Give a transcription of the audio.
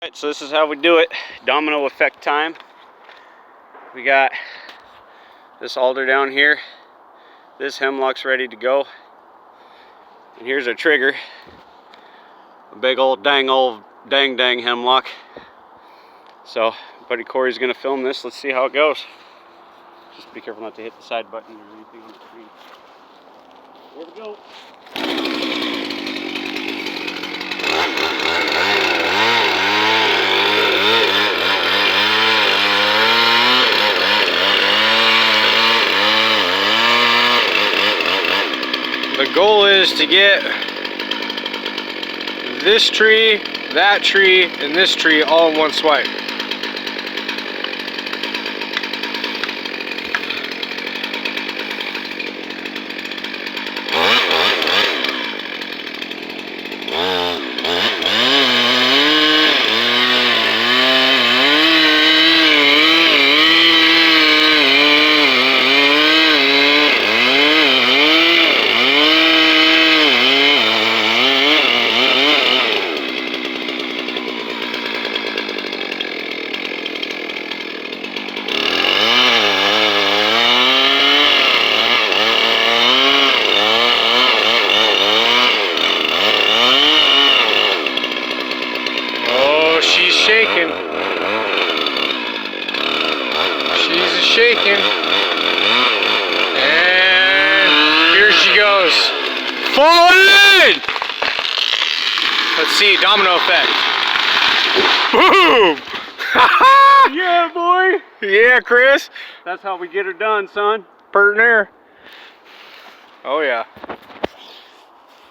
Alright, so this is how we do it. Domino effect time. We got this alder down here. This hemlock's ready to go. And here's our trigger. A big old dang hemlock. So, buddy Corey's gonna film this. Let's see how it goes. Just be careful not to hit the side button or anything on the screen. Here we go. The goal is to get this tree, that tree, and this tree all in one swipe. She's shaking. She's shaking. And here she goes. Falling! Let's see, domino effect. Boom! Yeah, boy! Yeah, Chris. That's how we get her done, son. Partner. Oh, yeah.